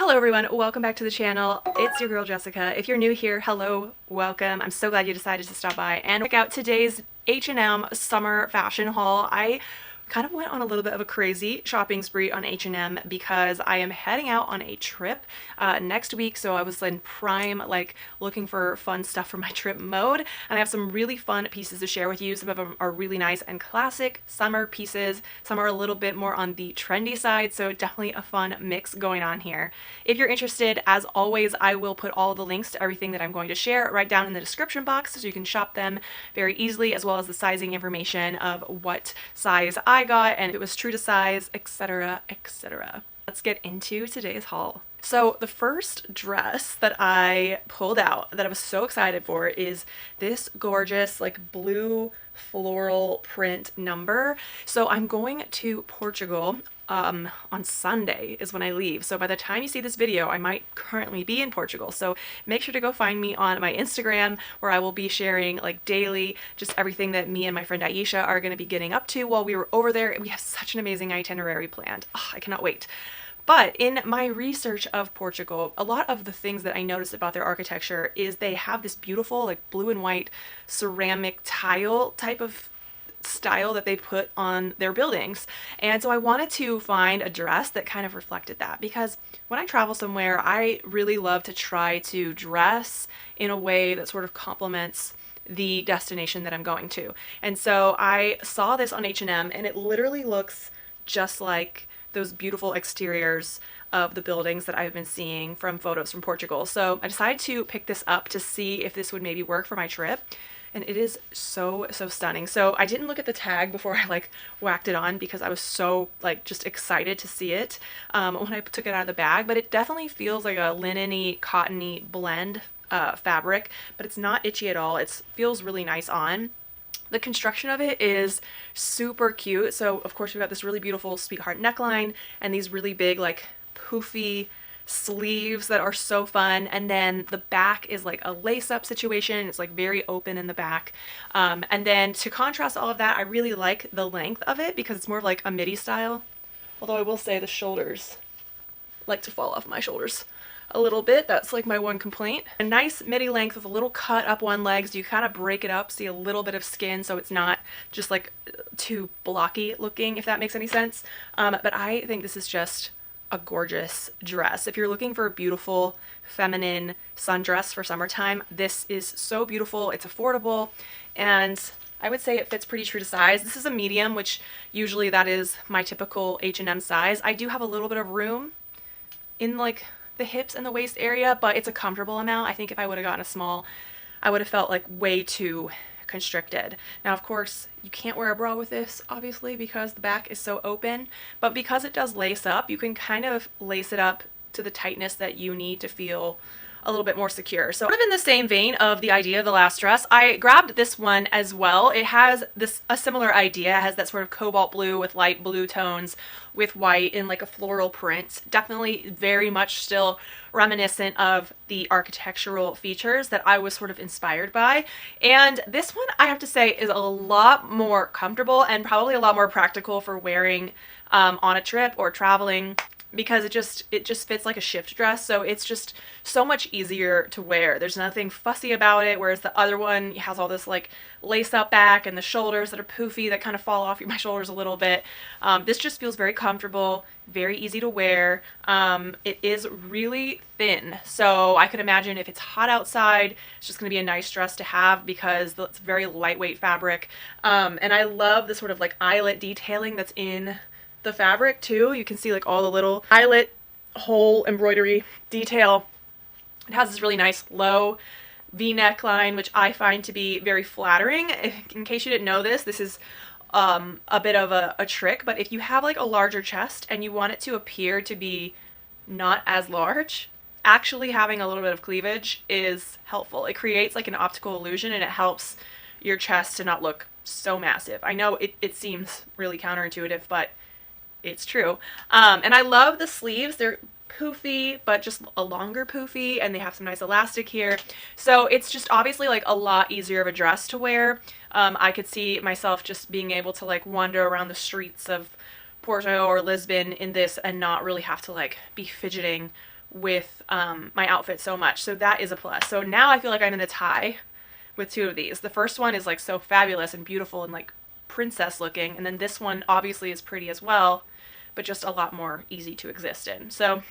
Hello everyone, welcome back to the channel. It's your girl Jessica. If you're new here, hello, welcome. I'm so glad you decided to stop by and check out today's H&M Summer Fashion Haul. I kind of went on a little bit of a crazy shopping spree on H&M because I am heading out on a trip next week, so I was in prime looking for fun stuff for my trip mode, and I have some really fun pieces to share with you. Some of them are really nice and classic summer pieces, some are a little bit more on the trendy side, so definitely a fun mix going on here. If you're interested, as always, I will put all the links to everything that I'm going to share right down in the description box so you can shop them very easily, as well as the sizing information of what size I got and if it was true to size, etc, etc. Let's get into today's haul. So the first dress that I pulled out that I was so excited for is this gorgeous blue floral print number. So I'm going to Portugal on Sunday is when I leave. So by the time you see this video, I might currently be in Portugal. So make sure to go find me on my Instagram, where I will be sharing daily just everything that me and my friend Aisha are going to be getting up to while we were over there. We have such an amazing itinerary planned. Oh, I cannot wait. But in my research of Portugal, a lot of the things that I noticed about their architecture is they have this beautiful blue and white ceramic tile type of style that they put on their buildings. And so I wanted to find a dress that kind of reflected that, because when I travel somewhere, I really love to try to dress in a way that sort of complements the destination that I'm going to. And so I saw this on H&M, and it literally looks just like those beautiful exteriors of the buildings that I've been seeing from photos from Portugal. So I decided to pick this up to see if this would maybe work for my trip. And it is so stunning. So I didn't look at the tag before I whacked it on, because I was so just excited to see it when I took it out of the bag. But it definitely feels like a linen-y, cottony blend fabric, but it's not itchy at all. It feels really nice on. The construction of it is super cute. So of course we've got this really beautiful sweetheart neckline and these really big poofy sleeves that are so fun, and then the back is a lace-up situation. It's very open in the back, and then to contrast all of that, I really like the length of it because it's more of a midi style, although I will say the shoulders like to fall off my shoulders a little bit. That's my one complaint. A nice midi length with a little cut up one leg, so you kind of break it up, see a little bit of skin, so it's not just too blocky looking, if that makes any sense. But I think this is just a gorgeous dress. If you're looking for a beautiful feminine sundress for summertime, this is so beautiful. It's affordable, and I would say it fits pretty true to size. This is a medium, which usually that is my typical H&M size. I do have a little bit of room in the hips and the waist area, but it's a comfortable amount. I think if I would have gotten a small, I would have felt way too constricted. Now of course you can't wear a bra with this, obviously, because the back is so open, but because it does lace up, you can kind of lace it up to the tightness that you need to feel a little bit more secure. So sort of in the same vein of the idea of the last dress, I grabbed this one as well. It has a similar idea. It has that sort of cobalt blue with light blue tones with white in a floral print. Definitely very much still reminiscent of the architectural features that I was sort of inspired by. And this one, I have to say, is a lot more comfortable and probably a lot more practical for wearing on a trip or traveling, because it just fits like a shift dress, so it's just so much easier to wear. There's nothing fussy about it, whereas the other one has all this lace up back and the shoulders that are poofy that kind of fall off my shoulders a little bit. This just feels very comfortable, very easy to wear. It is really thin, so I could imagine if it's hot outside, it's just going to be a nice dress to have because it's very lightweight fabric. And I love the sort of eyelet detailing that's in the fabric too. You can see all the little eyelet hole embroidery detail. It has this really nice low V-neck line, which I find to be very flattering. In case you didn't know this, this is a bit of a trick, but if you have a larger chest and you want it to appear to be not as large, actually having a little bit of cleavage is helpful. It creates an optical illusion, and it helps your chest to not look so massive. I know it seems really counterintuitive, but it's true. And I love the sleeves. They're poofy, but just a longer poofy, and they have some nice elastic here. So it's just obviously a lot easier of a dress to wear. I could see myself just being able to wander around the streets of Porto or Lisbon in this and not really have to be fidgeting with my outfit so much. So that is a plus. So now I feel like I'm in a tie with two of these. The first one is like so fabulous and beautiful and like princess looking, and then this one obviously is pretty as well, but just a lot more easy to exist in. So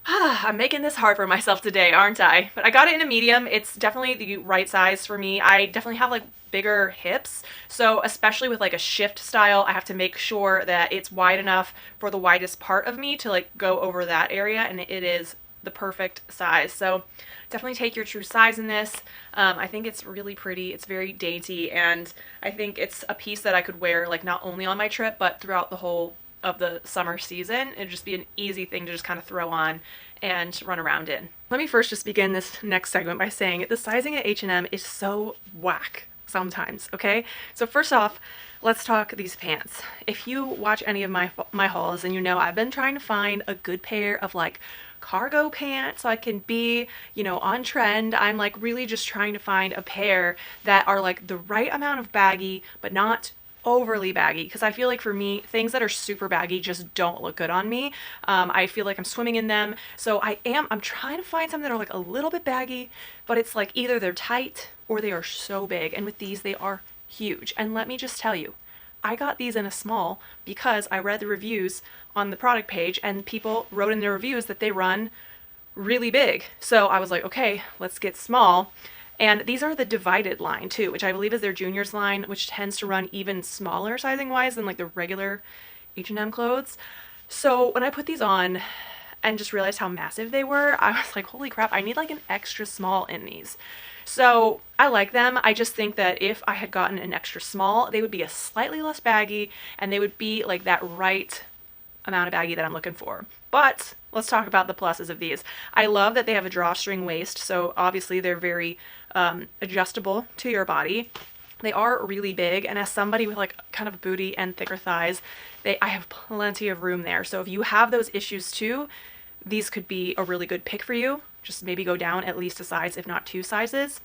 I'm making this hard for myself today, aren't I? But I got it in a medium. It's definitely the right size for me. I definitely have like bigger hips, so especially with like a shift style, I have to make sure that it's wide enough for the widest part of me to like go over that area, and it is the perfect size. So definitely take your true size in this. I think it's really pretty. It's very dainty, and I think it's a piece that I could wear like not only on my trip but throughout the whole of the summer season. It'd just be an easy thing to just kind of throw on and run around in. Let me first just begin this next segment by saying the sizing at H&M is so whack sometimes, okay? So first off, let's talk these pants. If you watch any of my hauls, and you know I've been trying to find a good pair of like cargo pants so I can be, you know, on trend. I'm like really just trying to find a pair that are like the right amount of baggy but not overly baggy, because I feel like for me things that are super baggy just don't look good on me. I feel like I'm swimming in them, so I'm trying to find some that are like a little bit baggy, but it's like either they're tight or they are so big, and with these they are huge. And let me just tell you, I got these in a small because I read the reviews on the product page and people wrote in their reviews that they run really big. So I was like, okay, let's get small. And these are the divided line too, which I believe is their juniors line, which tends to run even smaller sizing wise than like the regular H&M clothes. So when I put these on and just realized how massive they were, I was like, holy crap, I need like an extra small in these. So I like them. I just think that if I had gotten an extra small, they would be a slightly less baggy and they would be like that right amount of baggy that I'm looking for. But let's talk about the pluses of these. I love that they have a drawstring waist, so obviously they're very adjustable to your body. They are really big, and as somebody with like kind of booty and thicker thighs, I have plenty of room there. So if you have those issues too, these could be a really good pick for you. Just maybe go down at least a size, if not two sizes.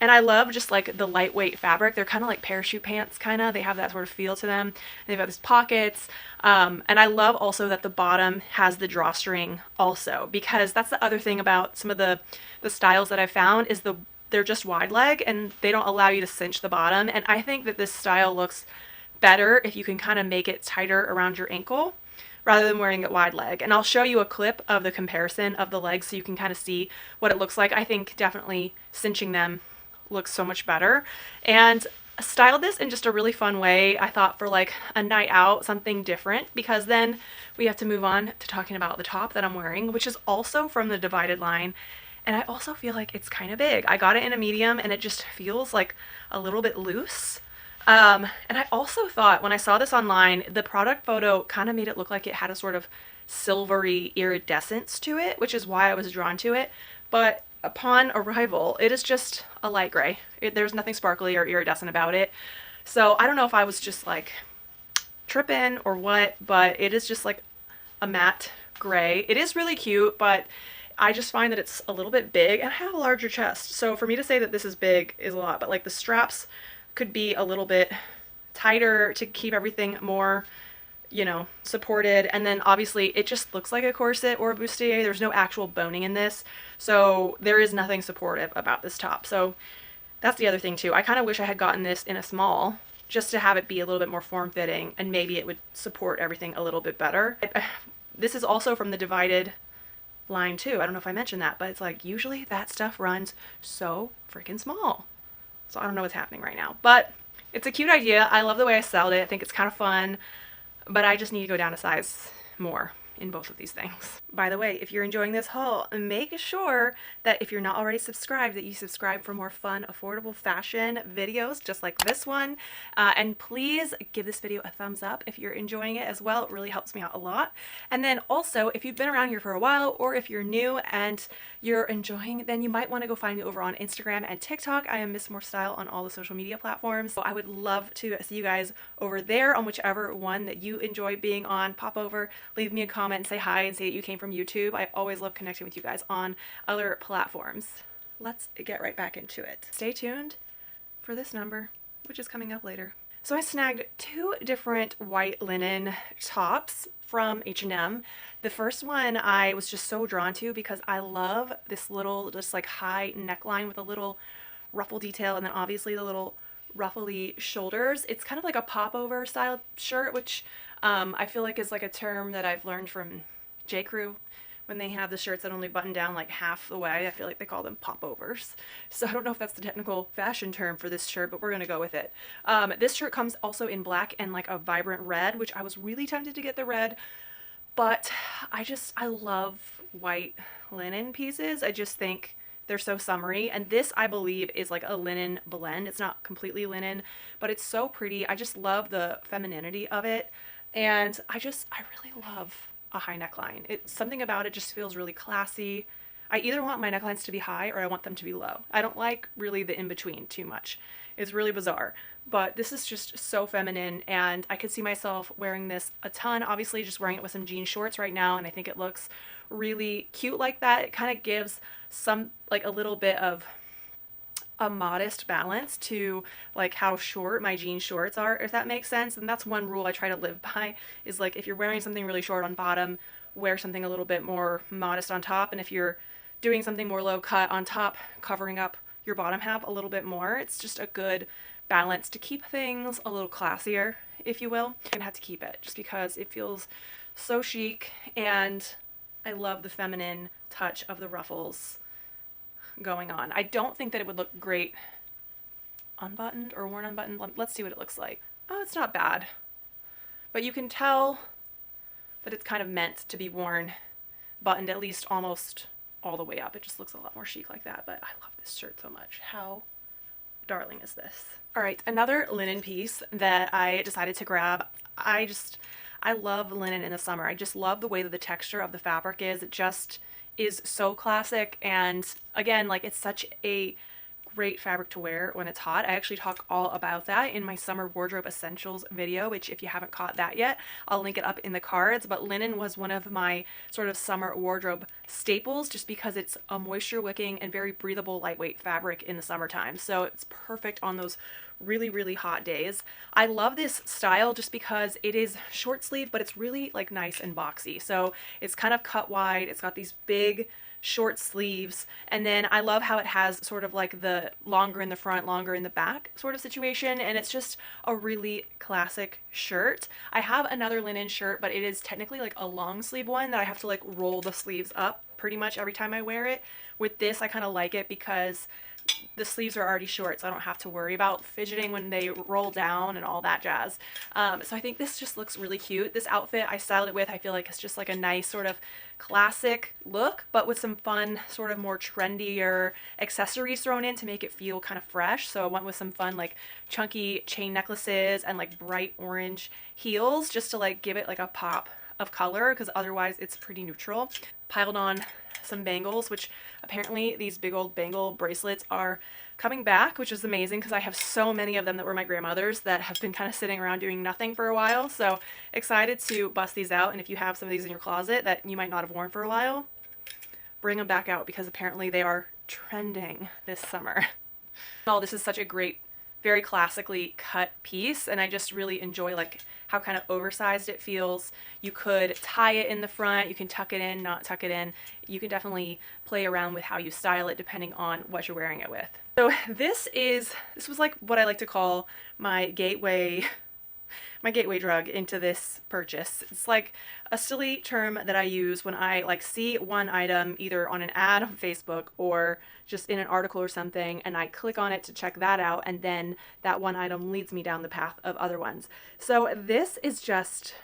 And I love just like the lightweight fabric. They're kind of like parachute pants, kind of. They have that sort of feel to them. They've got these pockets. And I love also that the bottom has the drawstring also, because that's the other thing about some of the styles that I found is they're just wide leg and they don't allow you to cinch the bottom. And I think that this style looks better if you can kind of make it tighter around your ankle rather than wearing it wide leg. And I'll show you a clip of the comparison of the legs so you can kind of see what it looks like. I think definitely cinching them looks so much better. And styled this in just a really fun way, I thought, for like a night out, something different, because then we have to move on to talking about the top that I'm wearing, which is also from the divided line. And I also feel like it's kind of big. I got it in a medium and it just feels like a little bit loose. And I also thought when I saw this online, the product photo kind of made it look like it had a sort of silvery iridescence to it, which is why I was drawn to it. But upon arrival, it is just a light gray. There's nothing sparkly or iridescent about it. So I don't know if I was just like tripping or what, but it is just like a matte gray. It is really cute, but I just find that it's a little bit big, and I have a larger chest. So for me to say that this is big is a lot, but like the straps could be a little bit tighter to keep everything more, you know, supported. And then obviously it just looks like a corset or a bustier. There's no actual boning in this, so there is nothing supportive about this top. So that's the other thing too. I kind of wish I had gotten this in a small just to have it be a little bit more form-fitting, and maybe it would support everything a little bit better. This is also from the divided line too. I don't know if I mentioned that, but it's like usually that stuff runs so freaking small. So I don't know what's happening right now, but it's a cute idea. I love the way I styled it. I think it's kind of fun, but I just need to go down a size more in both of these things. By the way, if you're enjoying this haul, make sure that if you're not already subscribed, that you subscribe for more fun, affordable fashion videos just like this one. And please give this video a thumbs up if you're enjoying it as well. It really helps me out a lot. And then also, if you've been around here for a while, or if you're new and you're enjoying, then you might want to go find me over on Instagram and TikTok. I am Miss More Style on all the social media platforms. So I would love to see you guys over there on whichever one that you enjoy being on. Pop over, leave me a comment, and say hi, and say that you came from YouTube. I always love connecting with you guys on other platforms. Let's get right back into it. Stay tuned for this number, which is coming up later. So I snagged two different white linen tops from H&M. The first one I was just so drawn to because I love this little just like high neckline with a little ruffle detail, and then obviously the little ruffly shoulders. It's kind of like a popover style shirt, which I feel like is like a term that I've learned from J. Crew when they have the shirts that only button down like half the way. I feel like they call them popovers. So I don't know if that's the technical fashion term for this shirt, but we're gonna go with it. This shirt comes also in black and like a vibrant red, which I was really tempted to get the red, but I love white linen pieces. I just think they're so summery. And this, I believe, is like a linen blend. It's not completely linen, but it's so pretty. I just love the femininity of it. And I really love a high neckline. It's something about it just feels really classy. I either want my necklines to be high or I want them to be low. I don't like really the in-between too much. It's really bizarre, but this is just so feminine, and I could see myself wearing this a ton. Obviously just wearing it with some jean shorts right now, and I think it looks really cute like that. It kind of gives some like a little bit of a modest balance to like how short my jean shorts are, if that makes sense. And that's one rule I try to live by, is like if you're wearing something really short on bottom, wear something a little bit more modest on top, and if you're doing something more low cut on top, covering up your bottom half a little bit more. It's just a good balance to keep things a little classier, if you will. I'm gonna have to keep it just because it feels so chic, and I love the feminine touch of the ruffles going on. I don't think that it would look great unbuttoned or worn unbuttoned. Let's see what it looks like. Oh, it's not bad, but you can tell that it's kind of meant to be worn buttoned at least almost all the way up. It just looks a lot more chic like that, but I love this shirt so much. How darling is this? All right, another linen piece that I decided to grab. I love linen in the summer. I just love the way that the texture of the fabric is. It just is so classic, and again, like it's such a great fabric to wear when it's hot. I actually talk all about that in my summer wardrobe essentials video, which if you haven't caught that yet, I'll link it up in the cards. But linen was one of my sort of summer wardrobe staples just because it's a moisture wicking and very breathable, lightweight fabric in the summertime. So it's perfect on those really, really hot days. I love this style just because it is short sleeve, but it's really like nice and boxy. So it's kind of cut wide. It's got these big short sleeves, and then I love how it has sort of like the longer in the front, longer in the back sort of situation, and it's just a really classic shirt. I have another linen shirt, but it is technically like a long sleeve one that I have to like roll the sleeves up pretty much every time I wear it. With this, I kind of like it because the sleeves are already short, so I don't have to worry about fidgeting when they roll down and all that jazz. So I think this just looks really cute. This outfit I styled it with, I feel like it's just like a nice sort of classic look, but with some fun, sort of more trendier accessories thrown in to make it feel kind of fresh. So I went with some fun like chunky chain necklaces and like bright orange heels just to like give it like a pop of color, because otherwise it's pretty neutral. Piled on some bangles, which apparently these big old bangle bracelets are coming back, which is amazing because I have so many of them that were my grandmother's that have been kind of sitting around doing nothing for a while. So excited to bust these out, and if you have some of these in your closet that you might not have worn for a while, bring them back out because apparently they are trending this summer. Oh, this is such a great, very classically cut piece, and I just really enjoy like how kind of oversized it feels. You could tie it in the front, you can tuck it in, not tuck it in. You can definitely play around with how you style it depending on what you're wearing it with. So this was like what I like to call my gateway drug into this purchase. It's like a silly term that I use when I like see one item either on an ad on Facebook or just in an article or something, and I click on it to check that out, and then that one item leads me down the path of other ones. So this is just,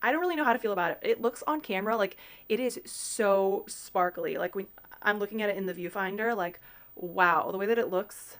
I don't really know how to feel about it. It looks on camera like it is so sparkly. Like when I'm looking at it in the viewfinder, like, wow, the way that it looks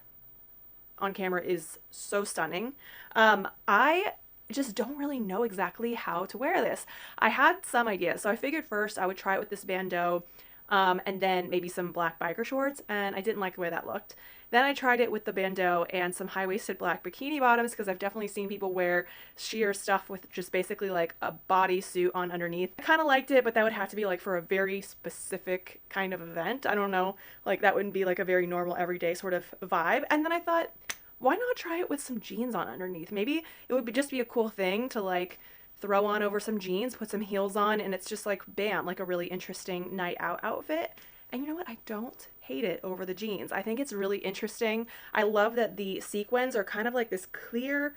on camera is so stunning. I just don't really know exactly how to wear this. I had some ideas, so I figured first I would try it with this bandeau, and then maybe some black biker shorts, and I didn't like the way that looked. Then I tried it with the bandeau and some high-waisted black bikini bottoms, because I've definitely seen people wear sheer stuff with just basically like a bodysuit on underneath. I kind of liked it, but that would have to be like for a very specific kind of event. I don't know, like that wouldn't be like a very normal everyday sort of vibe. And then I thought, why not try it with some jeans on underneath? Maybe it would just be a cool thing to like throw on over some jeans, put some heels on, and it's just like bam, like a really interesting night out outfit. And you know what? I don't hate it over the jeans. I think it's really interesting. I love that the sequins are kind of like this clear,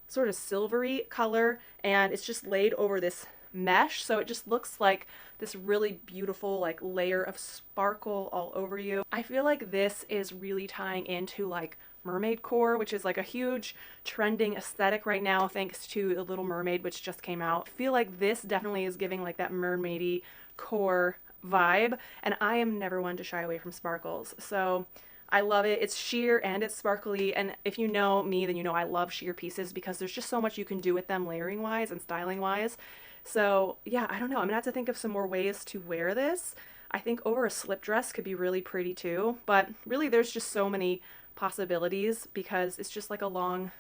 sort of silvery color, and it's just laid over this mesh, so it just looks like this really beautiful like layer of sparkle all over you. I feel like this is really tying into like mermaid core, which is like a huge trending aesthetic right now thanks to The Little Mermaid, which just came out. I feel like this definitely is giving like that mermaidy core vibe, and I am never one to shy away from sparkles, so I love it. It's sheer and it's sparkly, and if you know me, then you know I love sheer pieces because there's just so much you can do with them layering wise and styling wise. So yeah, I don't know. I'm gonna have to think of some more ways to wear this. I think over a slip dress could be really pretty too, but really there's just so many possibilities because it's just like a long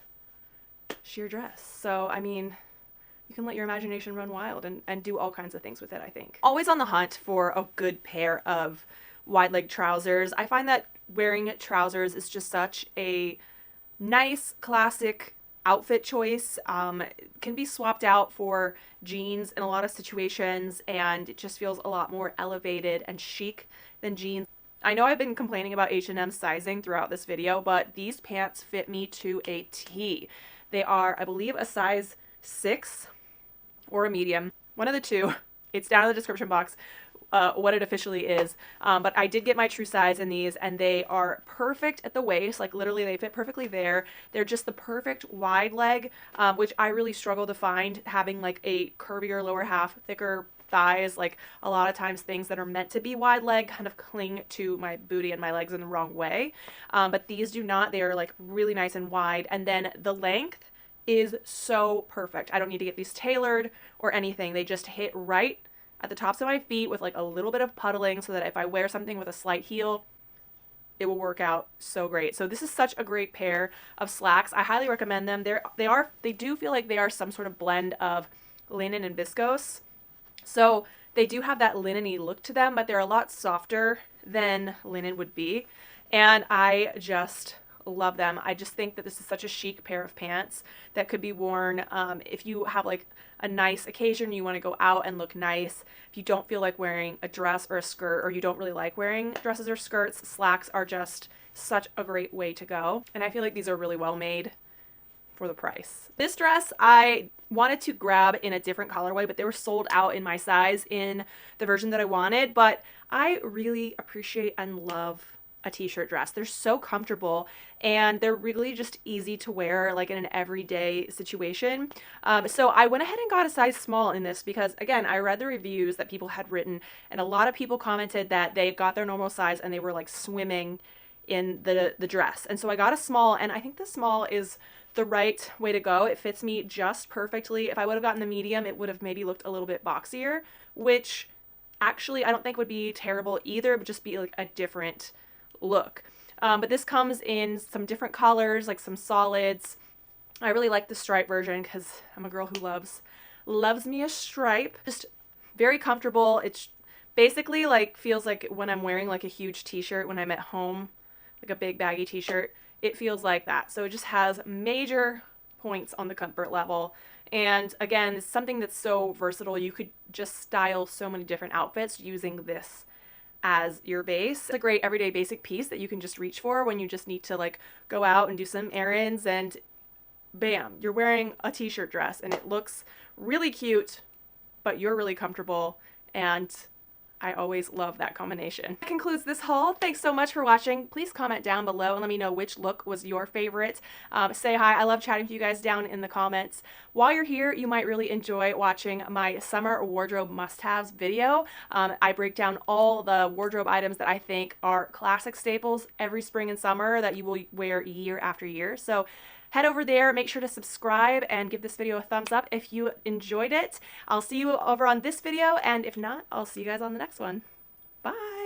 sheer dress. So I mean, you can let your imagination run wild and do all kinds of things with it, I think. Always on the hunt for a good pair of wide leg trousers. I find that wearing trousers is just such a nice classic outfit choice. Can be swapped out for jeans in a lot of situations, and it just feels a lot more elevated and chic than jeans. I know I've been complaining about H&M sizing throughout this video, but these pants fit me to a T. They are, I believe, a size 6 or a medium, one of the two. It's down in the description box what it officially is, but I did get my true size in these, and they are perfect at the waist. Like literally they fit perfectly there. They're just the perfect wide leg, which I really struggle to find, having like a curvier lower half, thicker thighs. Like a lot of times things that are meant to be wide leg kind of cling to my booty and my legs in the wrong way, but these do not. They are like really nice and wide, and then the length is so perfect. I don't need to get these tailored or anything. They just hit right at the tops of my feet with like a little bit of puddling, so that if I wear something with a slight heel, it will work out so great. So this is such a great pair of slacks. I highly recommend them. They do feel like they are some sort of blend of linen and viscose. So they do have that linen-y look to them, but they're a lot softer than linen would be. And I just love them. I just think that this is such a chic pair of pants that could be worn if you have like a nice occasion, you want to go out and look nice. If you don't feel like wearing a dress or a skirt, or you don't really like wearing dresses or skirts, slacks are just such a great way to go. And I feel like these are really well made for the price. This dress I wanted to grab in a different colorway, but they were sold out in my size in the version that I wanted. But I really appreciate and love a t-shirt dress. They're so comfortable, and they're really just easy to wear like in an everyday situation. So I went ahead and got a size small in this because, again, I read the reviews that people had written, and a lot of people commented that they got their normal size and they were like swimming in the dress. And so I got a small, and I think the small is the right way to go. It fits me just perfectly. If I would have gotten the medium, it would have maybe looked a little bit boxier, which actually I don't think would be terrible either, but just be like a different look. But this comes in some different colors, like some solids. I really like the stripe version because I'm a girl who loves me a stripe. Just very comfortable. It's basically like feels like when I'm wearing like a huge t-shirt when I'm at home, like a big baggy t-shirt, it feels like that. So it just has major points on the comfort level. And again, it's something that's so versatile. You could just style so many different outfits using this as your base. It's a great everyday basic piece that you can just reach for when you just need to like go out and do some errands, and bam, you're wearing a t-shirt dress and it looks really cute, but you're really comfortable, and I always love that combination. That concludes this haul. Thanks so much for watching. Please comment down below and let me know which look was your favorite. Say hi. I love chatting with you guys down in the comments. While you're here, you might really enjoy watching my summer wardrobe must-haves video. I break down all the wardrobe items that I think are classic staples every spring and summer that you will wear year after year. So head over there, make sure to subscribe and give this video a thumbs up if you enjoyed it. I'll see you over on this video, and if not, I'll see you guys on the next one. Bye!